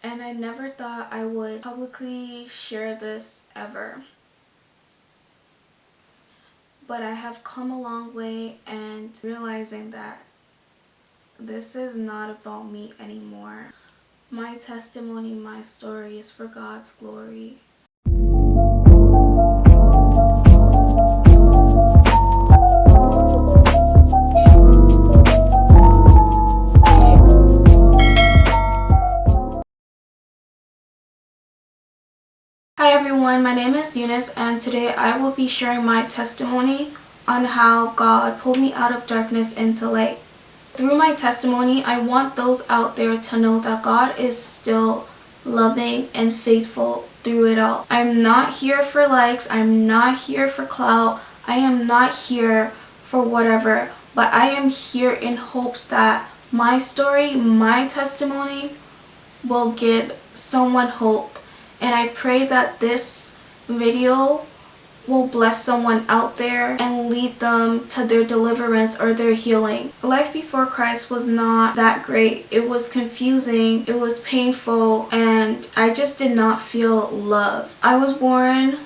and I never thought I would publicly share this ever. But I have come a long way and realizing that this is not about me anymore. My testimony, my story is for God's glory. Hi everyone, my name is Eunice and today I will be sharing my testimony on how God pulled me out of darkness into light. Through my testimony, I want those out there to know that God is still loving and faithful through it all. I'm not here for likes, I'm not here for clout, I am not here for whatever, but I am here in hopes that my story, my testimony will give someone hope. And I pray that this video will bless someone out there and lead them to their deliverance or their healing. Life before Christ was not that great. It was confusing, it was painful, and I just did not feel love. I was born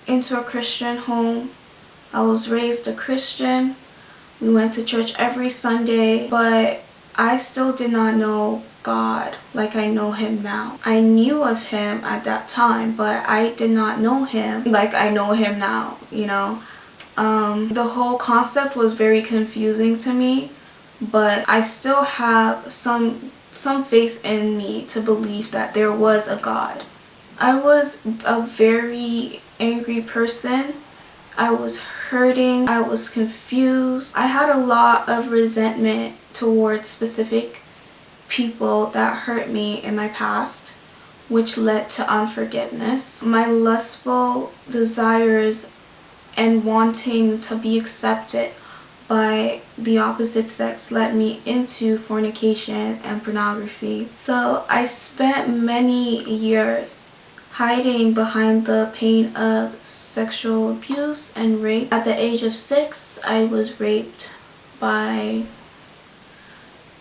into a Christian home. I was raised a Christian. We went to church every Sunday, but I still did not know God like I know him now. I knew of him at that time, but I did not know him like I know him now, The whole concept was very confusing to me, but I still have some faith in me to believe that there was a God. I was a very angry person. I was hurting, I was confused. I had a lot of resentment towards specific people that hurt me in my past, which led to unforgiveness. My lustful desires and wanting to be accepted by the opposite sex led me into fornication and pornography. So I spent many years hiding behind the pain of sexual abuse and rape. At the age of 6, I was raped by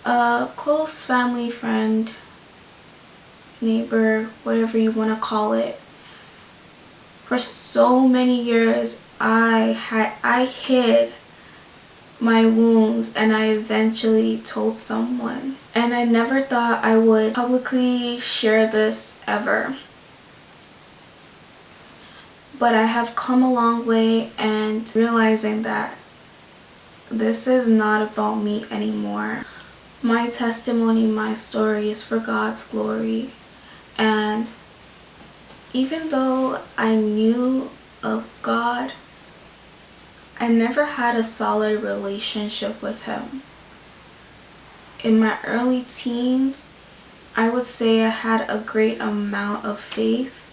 a close family friend, neighbor, whatever you want to call it. For so many years, I hid my wounds and I eventually told someone. And I never thought I would publicly share this ever. But I have come a long way and realizing that this is not about me anymore. My testimony, my story is for God's glory. And even though I knew of God, I never had a solid relationship with him. In my early teens, I would say I had a great amount of faith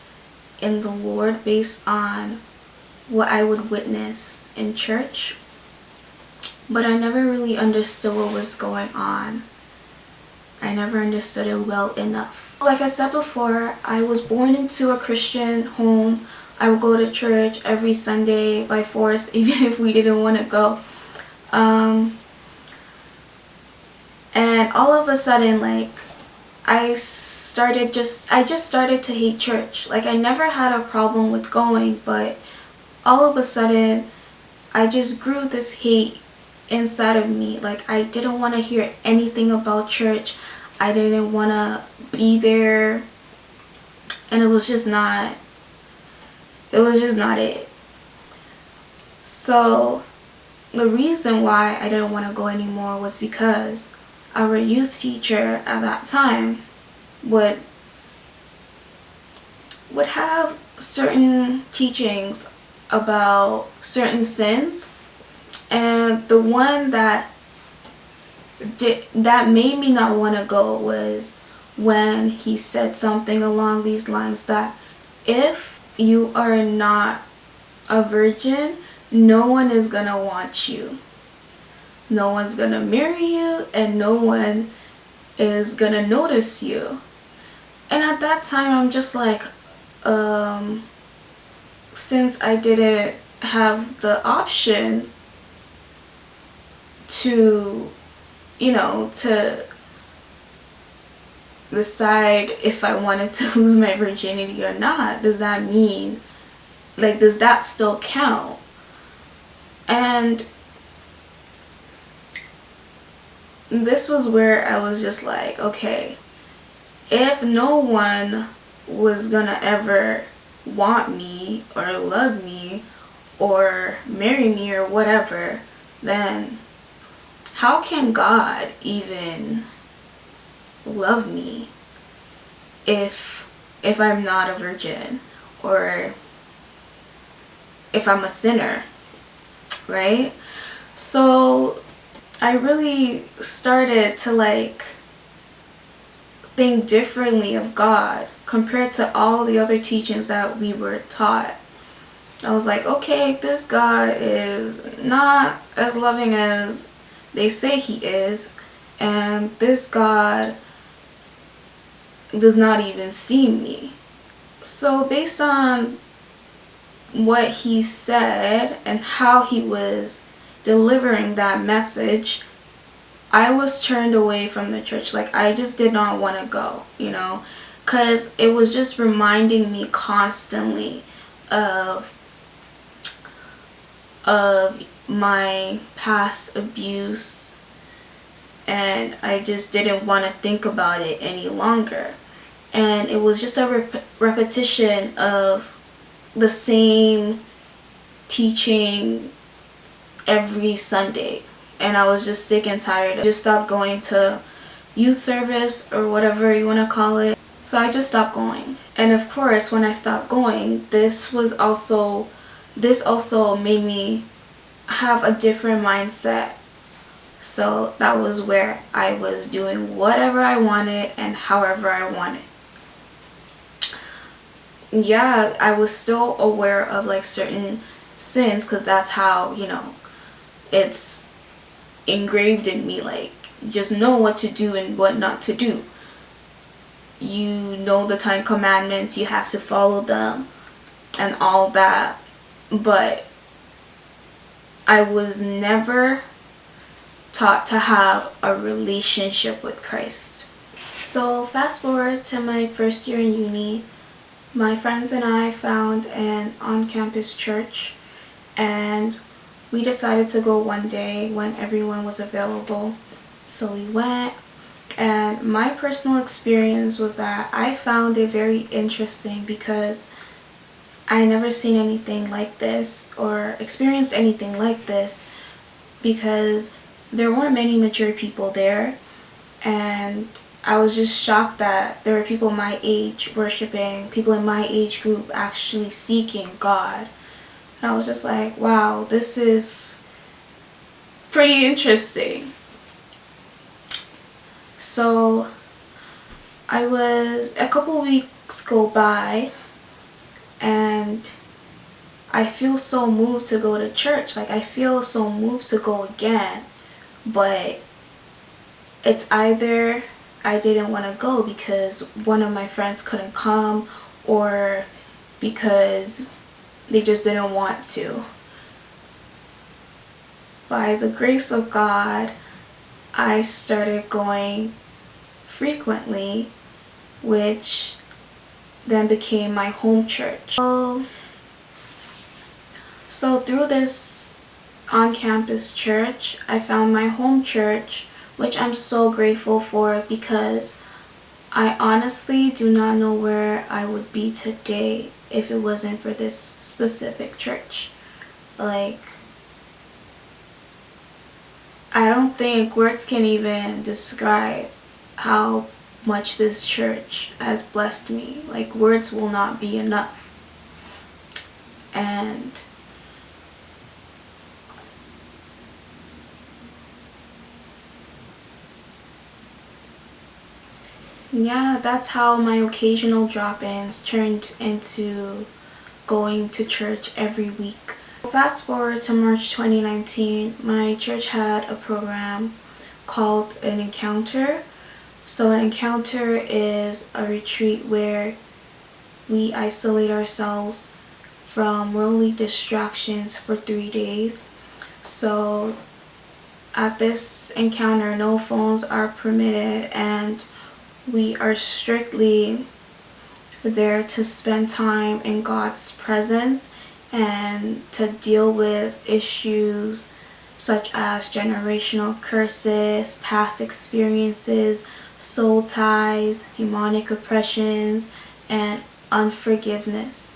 in the Lord based on what I would witness in church, but I never really understood what was going on. I never understood it well enough. Like I said before, I was born into a Christian home. I would go to church every Sunday by force, even if we didn't want to go. And all of a sudden, I just started to hate church. I never had a problem with going, but all of a sudden I just grew this hate inside of me. I didn't want to hear anything about church. I didn't want to be there, and it was just not it. So the reason why I didn't want to go anymore was because our youth teacher at that time would have certain teachings about certain sins, and the one that made me not want to go was when he said something along these lines that if you are not a virgin, no one is gonna want you, no one's gonna marry you, and no one is gonna notice you. And at that time I'm just since I didn't have the option to decide if I wanted to lose my virginity or not. Does that mean, like, does that still count? And this was where I was just like, okay, if no one was gonna ever want me or love me or marry me or whatever, then how can God even love me if I'm not a virgin, or if I'm a sinner, right? So I really started to like think differently of God compared to all the other teachings that we were taught. I was like, okay, this God is not as loving as they say he is, and this God does not even see me. So based on what he said and how he was delivering that message, I was turned away from the church. Like, I just did not want to go, because it was just reminding me constantly of my past abuse, and I just didn't want to think about it any longer. And it was just a repetition of the same teaching every Sunday. And I was just sick and tired. I just stopped going to youth service or whatever you want to call it. So I just stopped going. And of course, when I stopped going, this also made me have a different mindset. So that was where I was doing whatever I wanted and however I wanted. Yeah, I was still aware of like certain sins, because that's how, it's engraved in me. Like, just know what to do and what not to do. You know the 10 commandments, you have to follow them and all that. But I was never taught to have a relationship with Christ. So fast forward to my first year in uni, my friends and I found an on-campus church, and we decided to go one day when everyone was available. So we went, and my personal experience was that I found it very interesting because I never seen anything like this or experienced anything like this, because there weren't many mature people there, and I was just shocked that there were people my age worshiping, people in my age group actually seeking God. And I was just like, wow, this is pretty interesting. So a couple weeks go by, and I feel so moved to go to church. Like, I feel so moved to go again, but it's either I didn't want to go because one of my friends couldn't come, or because they just didn't want to. By the grace of God, I started going frequently, which then became my home church. So through this on-campus church, I found my home church, which I'm so grateful for, because I honestly do not know where I would be today if it wasn't for this specific church. Like, I don't think words can even describe how much this church has blessed me. Like, words will not be enough. And yeah, that's how my occasional drop-ins turned into going to church every week. Fast forward to March 2019, my church had a program called an encounter. So an encounter is a retreat where we isolate ourselves from worldly distractions for 3 days. So at this encounter, no phones are permitted, and We are strictly there to spend time in God's presence and to deal with issues such as generational curses, past experiences, soul ties, demonic oppressions, and unforgiveness.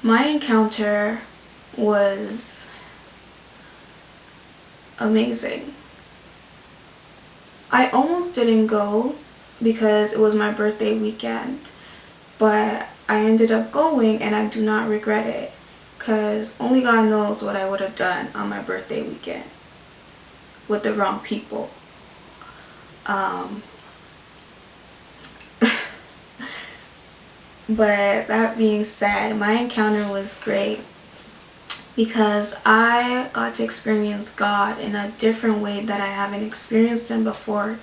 My encounter was amazing. I almost didn't go because it was my birthday weekend, but I ended up going and I do not regret it because only God knows what I would have done on my birthday weekend with the wrong people. But that being said, my encounter was great because I got to experience God in a different way that I haven't experienced Him before.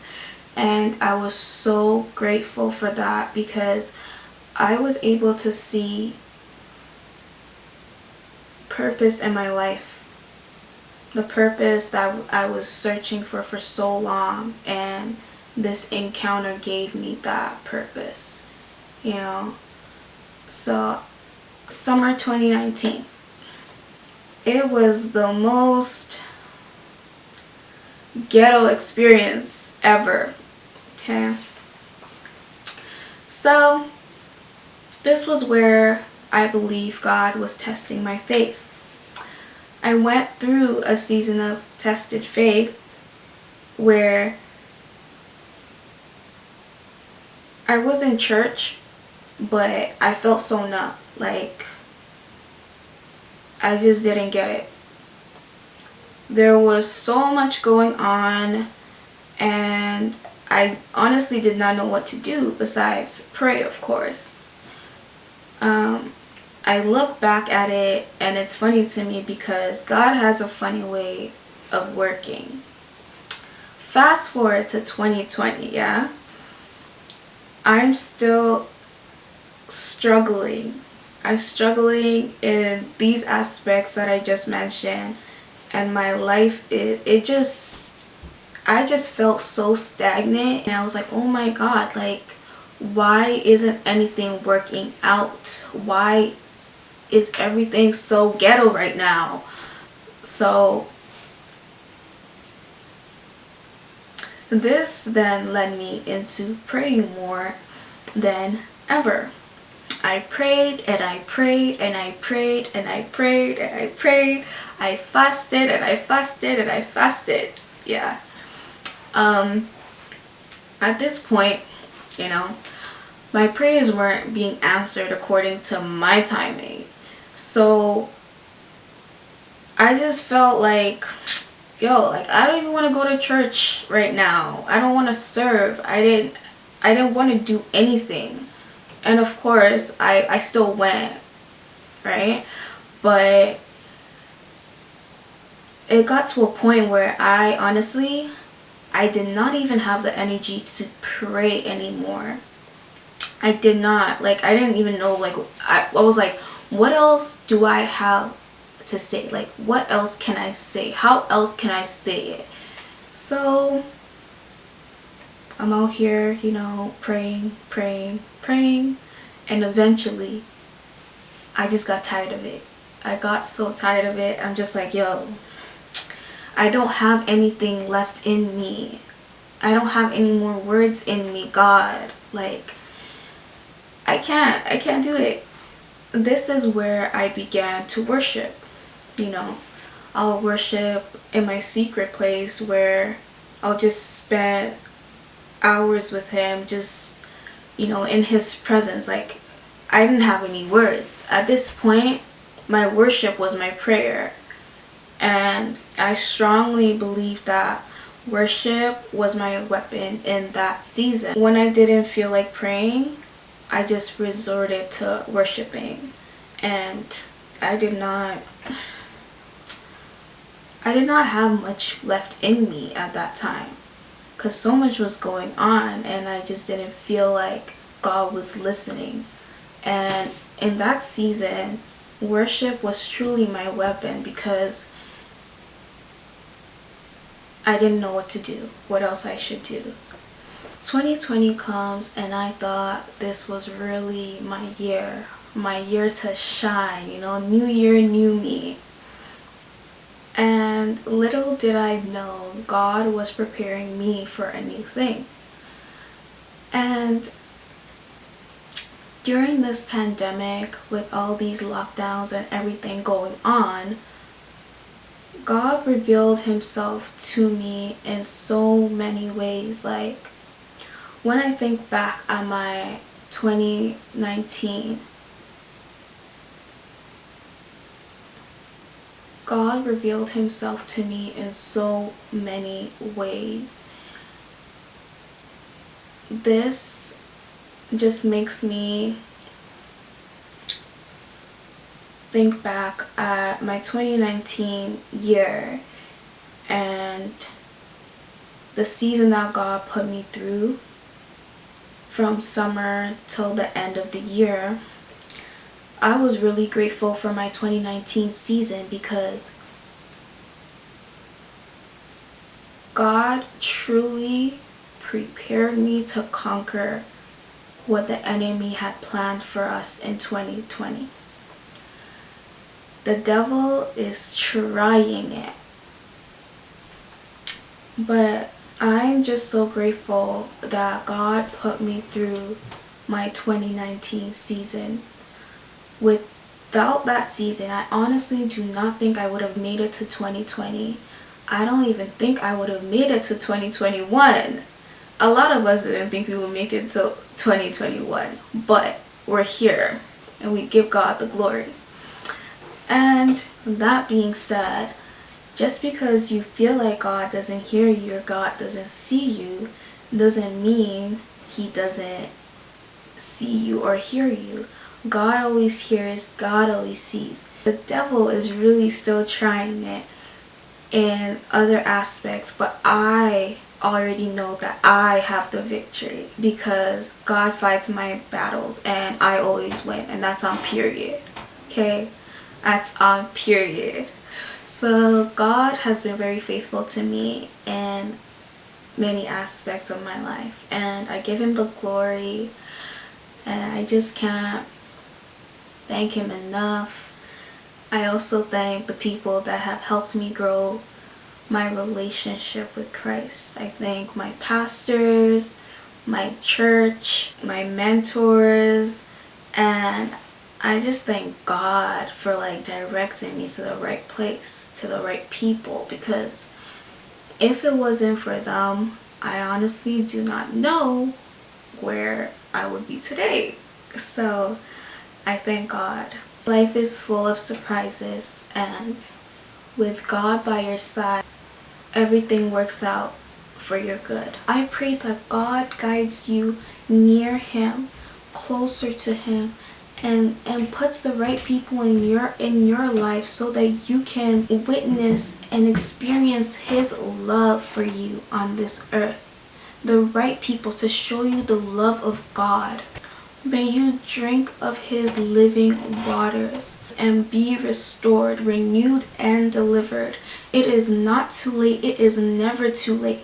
And I was so grateful for that because I was able to see purpose in my life. The purpose that I was searching for so long, and this encounter gave me that purpose, you know. So, summer 2019. It was the most ghetto experience ever. Okay. So, this was where I believe God was testing my faith. I went through a season of tested faith where I was in church, but I felt so numb. Like, I just didn't get it. There was so much going on, and I honestly did not know what to do besides pray, of course. I look back at it, and it's funny to me because God has a funny way of working. Fast forward to 2020, yeah? I'm still struggling. I'm struggling in these aspects that I just mentioned, and my life I just felt so stagnant, and I was like, oh my God, like, why isn't anything working out? Why is everything so ghetto right now? So this then led me into praying more than ever. I prayed and I prayed and I prayed and I prayed and I prayed. I fasted and I fasted and I fasted. Yeah. At this point, you know, my prayers weren't being answered according to my timing. So I just felt like, yo, like, I don't even want to go to church right now. I don't want to serve. I didn't want to do anything. And of course, I still went, right? But it got to a point where I did not even have the energy to pray anymore. I did not. Like, I didn't even know, like, I was like, what else do I have to say? Like, what else can I say? How else can I say it? So I'm out here, you know, praying, and eventually I just got tired of it. I got so tired of it. I'm just like, yo, I don't have anything left in me. I don't have any more words in me, God. Like, I can't do it. This is where I began to worship. You know, I'll worship in my secret place where I'll just spend hours with Him, just, you know, in His presence. Like, I didn't have any words. At this point, my worship was my prayer. And I strongly believe that worship was my weapon in that season. When I didn't feel like praying, I just resorted to worshiping. And I did not have much left in me at that time, because so much was going on and I just didn't feel like God was listening. And in that season, worship was truly my weapon because I didn't know what to do, what else I should do. 2020 comes and I thought this was really my year to shine, new year, new me. And little did I know God was preparing me for a new thing. And during this pandemic, with all these lockdowns and everything going on, God revealed himself to me in so many ways. Like, when I think back at my 2019, God revealed himself to me in so many ways. This just makes me think back at my 2019 year and the season that God put me through from summer till the end of the year. I was really grateful for my 2019 season because God truly prepared me to conquer what the enemy had planned for us in 2020. The devil is trying it, but I'm just so grateful that God put me through my 2019 season. Without that season, I honestly do not think I would have made it to 2020. I don't even think I would have made it to 2021. A lot of us didn't think we would make it to 2021, but we're here and we give God the glory. And that being said, just because you feel like God doesn't hear you or God doesn't see you, doesn't mean he doesn't see you or hear you. God always hears, God always sees. The devil is really still trying it in other aspects, but I already know that I have the victory because God fights my battles and I always win, and that's on period. Okay? That's on period. So God has been very faithful to me in many aspects of my life, and I give him the glory, and I just can't thank him enough. I also thank the people that have helped me grow my relationship with Christ. I thank my pastors, my church, my mentors, and I just thank God for directing me to the right place, to the right people, because if it wasn't for them, I honestly do not know where I would be today. So I thank God. Life is full of surprises, and with God by your side, everything works out for your good. I pray that God guides you near him, closer to him, and puts the right people in your life so that you can witness and experience his love for you on this earth. The right people to show you the love of God. May you drink of his living waters and be restored, renewed, and delivered. It is not too late. It is never too late.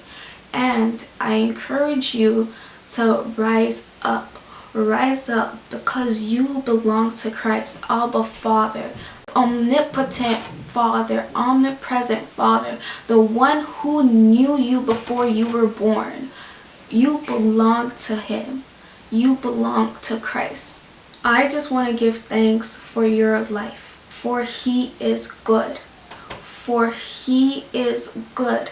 And I encourage you to rise up. Rise up because you belong to Christ, Abba Father, omnipotent Father, omnipresent Father, the one who knew you before you were born. You belong to him. You belong to Christ. I just want to give thanks for your life, for he is good. For he is good.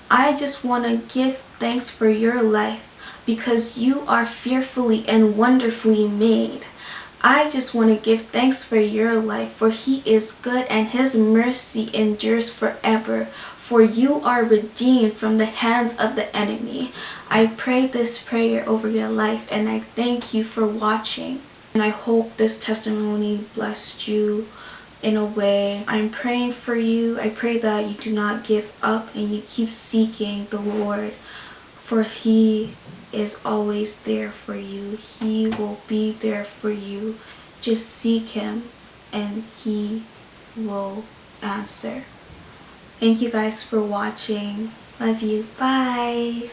I just want to give thanks for your life because you are fearfully and wonderfully made. I just want to give thanks for your life, for he is good and his mercy endures forever. For you are redeemed from the hands of the enemy. I pray this prayer over your life, and I thank you for watching. And I hope this testimony blessed you in a way. I'm praying for you. I pray that you do not give up and you keep seeking the Lord, for he is always there for you. He will be there for you. Just seek him and he will answer. Thank you guys for watching. Love you. Bye.